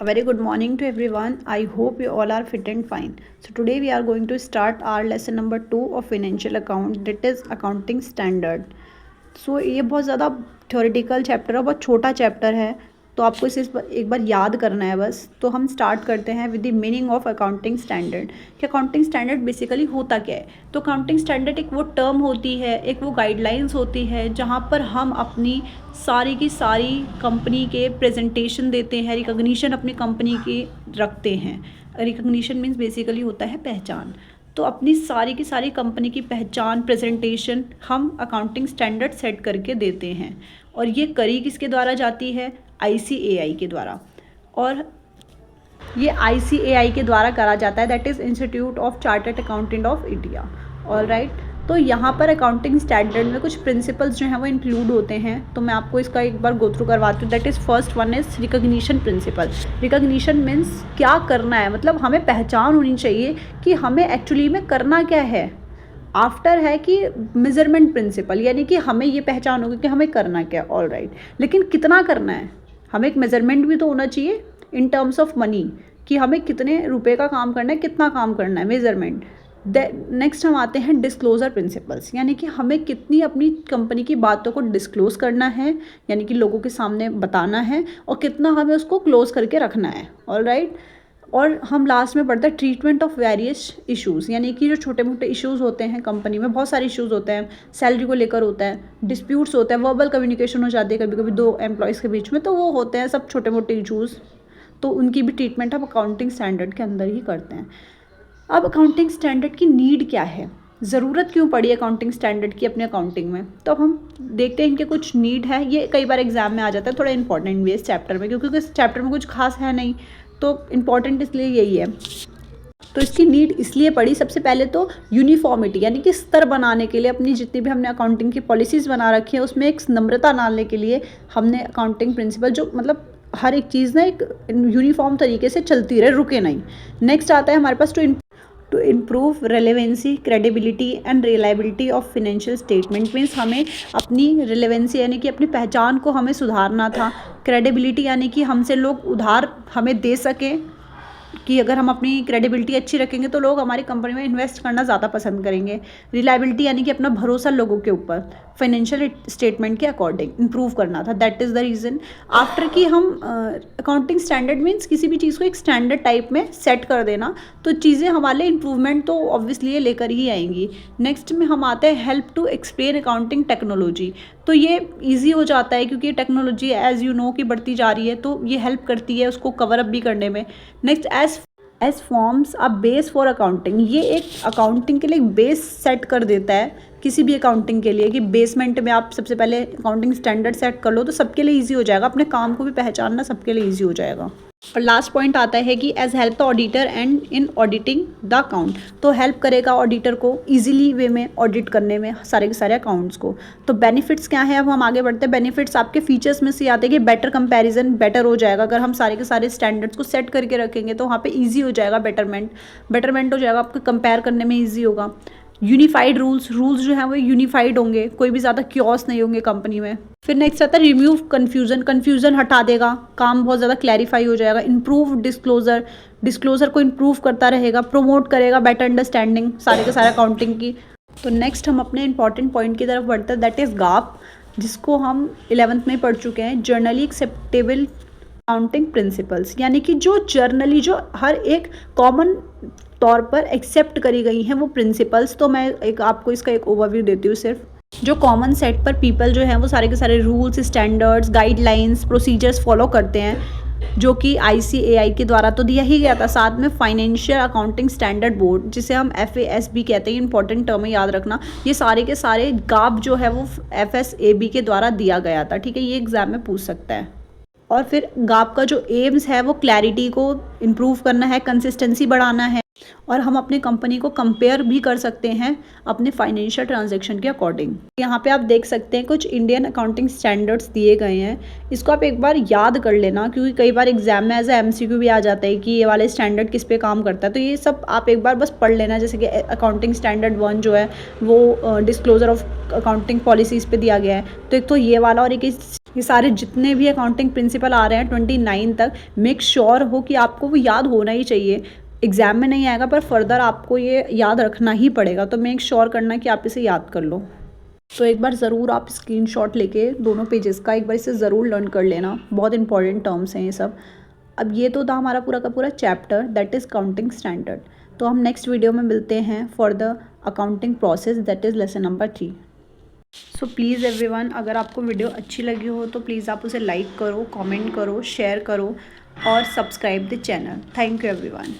A very good morning to everyone. I hope you all are fit and fine. So today we are going to start our lesson number 2 of financial account, that is accounting standard. सो ये बहुत ज़्यादा theoretical chapter है, बहुत छोटा chapter है, तो आपको इसे एक बार याद करना है बस. तो हम स्टार्ट करते हैं with the meaning of accounting standard. कि अकाउंटिंग स्टैंडर्ड बेसिकली होता क्या है. तो अकाउंटिंग स्टैंडर्ड एक वो टर्म होती है, एक वो गाइडलाइंस होती है जहाँ पर हम अपनी सारी की सारी कंपनी के प्रेजेंटेशन देते हैं, रिकग्निशन अपनी कंपनी की रखते हैं. रिकग्निशन मीन्स बेसिकली होता है पहचान. तो अपनी सारी की सारी कंपनी की पहचान, प्रेजेंटेशन हम अकाउंटिंग स्टैंडर्ड सेट करके देते हैं. और ये करी किसके द्वारा जाती है? ICAI के द्वारा. और ये ICAI के द्वारा करा जाता है, that is institute of chartered accountant of India. All right. तो यहाँ पर अकाउंटिंग स्टैंडर्ड में कुछ प्रिंसिपल्स जो हैं वो इंक्लूड होते हैं. तो मैं आपको इसका एक बार गो थ्रू करवाती हूँ. That is first one is recognition principle. Recognition means क्या करना है, मतलब हमें पहचान होनी चाहिए कि हमें एक्चुअली में करना क्या है. आफ्टर है कि मेजरमेंट प्रिंसिपल, यानी कि हमें ये पहचान होगी कि हमें करना क्या है. All right. लेकिन कितना करना है, हमें एक मेजरमेंट भी तो होना चाहिए इन टर्म्स ऑफ मनी, कि हमें कितने रुपए का काम करना है, कितना काम करना है, मेजरमेंट. नेक्स्ट हम आते हैं डिस्क्लोजर प्रिंसिपल्स, यानी कि हमें कितनी अपनी कंपनी की बातों को डिस्क्लोज करना है, यानी कि लोगों के सामने बताना है, और कितना हमें उसको क्लोज करके रखना है. All right. और हम लास्ट में पढ़ते हैं ट्रीटमेंट ऑफ वेरियस इश्यूज़, यानी कि जो छोटे मोटे इश्यूज़ होते हैं कंपनी में, बहुत सारे इश्यूज़ होते हैं. सैलरी को लेकर होता है, डिस्प्यूट्स होते हैं, वर्बल कम्युनिकेशन हो जाती है कभी कभी दो एम्प्लॉयज़ के बीच में, तो वो होते हैं सब छोटे मोटे इश्यूज़. तो उनकी भी ट्रीटमेंट हम अकाउंटिंग स्टैंडर्ड के अंदर ही करते हैं. अब अकाउंटिंग स्टैंडर्ड की नीड क्या है, ज़रूरत क्यों पड़ी अकाउंटिंग स्टैंडर्ड की अपने अकाउंटिंग में, तो अब हम देखते हैं इनके कुछ नीड है. ये कई बार एग्जाम में आ जाता है, थोड़ा इंपॉर्टेंट भी है इस चैप्टर में, क्योंकि इस चैप्टर में कुछ खास है नहीं, तो इम्पॉर्टेंट इसलिए यही है. तो इसकी नीड इसलिए पड़ी, सबसे पहले तो यूनिफॉर्मिटी, यानी कि स्तर बनाने के लिए अपनी जितनी भी हमने अकाउंटिंग की पॉलिसीज़ बना रखी है उसमें एक नम्रता डालने के लिए हमने अकाउंटिंग प्रिंसिपल, जो मतलब हर एक चीज़ ना एक यूनिफॉर्म तरीके से चलती रहे, रुके नहीं. नेक्स्ट आता है हमारे पास to improve relevancy, credibility and reliability of financial statement. Means हमें अपनी रिलेवेंसी यानी कि अपनी पहचान को हमें सुधारना था. क्रेडिबिलिटी यानी कि हमसे लोग उधार हमें दे सकें, कि अगर हम अपनी क्रेडिबिलिटी अच्छी रखेंगे तो लोग हमारी कंपनी में इन्वेस्ट करना ज़्यादा पसंद करेंगे. रिलायबिलिटी यानी कि अपना भरोसा लोगों के ऊपर फाइनेंशियल स्टेटमेंट के अकॉर्डिंग इंप्रूव करना था. That is the reason. After कि हम अकाउंटिंग स्टैंडर्ड मीन्स किसी भी चीज़ को एक स्टैंडर्ड टाइप में सेट कर देना, तो चीज़ें हमारे इंप्रूवमेंट तो ऑब्वियसली लेकर ही आएंगी. नेक्स्ट में हम आते हैं help to explain accounting technology. तो ये ईजी हो जाता है क्योंकि टेक्नोलॉजी एज़ यू नो कि बढ़ती जा रही है, तो ये हेल्प करती है उसको कवर अप भी करने में. Next it forms a base for accounting. ये एक अकाउंटिंग के लिए एक बेस सेट कर देता है किसी भी अकाउंटिंग के लिए, कि बेसमेंट में आप सबसे पहले अकाउंटिंग स्टैंडर्ड सेट कर लो तो सबके लिए ईजी हो जाएगा, अपने काम को भी पहचानना सबके लिए ईजी हो जाएगा. और लास्ट पॉइंट आता है कि it help the auditor and in auditing the account. तो हेल्प करेगा ऑडिटर को ईजिली वे में ऑडिट करने में सारे के सारे अकाउंट्स को. तो बेनिफिट्स क्या है, अब हम आगे बढ़ते हैं. बेनिफिट्स आपके फीचर्स में से आते हैं कि बेटर कंपैरिजन बेटर हो जाएगा. अगर हम सारे के सारे स्टैंडर्ड्स को सेट करके रखेंगे तो वहाँ पे ईजी हो जाएगा, बेटरमेंट हो जाएगा, आपको कंपेयर करने में ईजी होगा. यूनिफाइड रूल्स जो हैं वो यूनिफाइड होंगे, कोई भी ज़्यादा क्योस नहीं होंगे कंपनी में. फिर नेक्स्ट आता है रिमूव कन्फ्यूज़न हटा देगा, काम बहुत ज़्यादा क्लैरिफाई हो जाएगा. इंप्रूव डिस्क्लोजर को इंप्रूव करता रहेगा. प्रमोट करेगा बेटर अंडरस्टैंडिंग सारे के सारे अकाउंटिंग की. तो नेक्स्ट हम अपने इंपॉर्टेंट पॉइंट की तरफ बढ़ते हैं, दैट इज़ गाप, जिसको हम 11th में पढ़ चुके हैं. जर्नली एक्सेप्टेबल अकाउंटिंग प्रिंसिपल्स, यानी कि जो जर्नली जो हर एक कॉमन तौर पर एक्सेप्ट करी गई हैं वो प्रिंसिपल्स. तो मैं आपको इसका एक ओवरव्यू देती हूँ. सिर्फ जो कॉमन सेट पर पीपल जो हैं वो सारे के सारे rules, standards, guidelines, procedures follow करते हैं, जो कि ICAI के द्वारा तो दिया ही गया था. साथ में फाइनेंशियल अकाउंटिंग स्टैंडर्ड बोर्ड, जिसे हम FASB कहते हैं, इंपॉर्टेंट टर्म है, याद रखना. ये सारे के सारे गाप जो है वो FSAB के द्वारा दिया गया था. ठीक है, ये एग्जाम में पूछ सकता है. और फिर गाप का जो एम्स है वो क्लैरिटी को इम्प्रूव करना है, कंसिस्टेंसी बढ़ाना है, और हम अपने कंपनी को कंपेयर भी कर सकते हैं अपने फाइनेंशियल ट्रांजैक्शन के अकॉर्डिंग. यहाँ पे आप देख सकते हैं कुछ इंडियन अकाउंटिंग स्टैंडर्ड्स दिए गए हैं. इसको आप एक बार याद कर लेना, क्योंकि कई बार एग्जाम में एज ए MCQ भी आ जाता है कि ये वाले स्टैंडर्ड किस पे काम करता है. तो ये सब आप एक बार बस पढ़ लेना. जैसे कि अकाउंटिंग स्टैंडर्ड 1 जो है वो डिस्क्लोजर ऑफ अकाउंटिंग पॉलिसीज़ पे दिया गया है. तो एक तो ये वाला, और एक ये सारे जितने भी अकाउंटिंग प्रिंसिपल आ रहे हैं 29 तक, मेक श्योर हो कि आपको वो याद होना ही चाहिए। एग्ज़ाम में नहीं आएगा पर फर्दर आपको ये याद रखना ही पड़ेगा, तो मेक श्योर करना कि आप इसे याद कर लो। तो एक बार ज़रूर आप स्क्रीनशॉट लेके दोनों पेजेस का एक बार इसे ज़रूर लर्न कर लेना, बहुत इंपॉर्टेंट टर्म्स हैं ये सब। अब ये तो था हमारा पूरा का पूरा chapter, that is counting standard. तो हम नेक्स्ट वीडियो में मिलते हैं for the accounting process, that is lesson number 3। So please everyone, अगर आपको वीडियो अच्छी लगी हो तो प्लीज़ आप उसे लाइक करो, कमेंट करो, शेयर करो और subscribe the channel. Thank you everyone.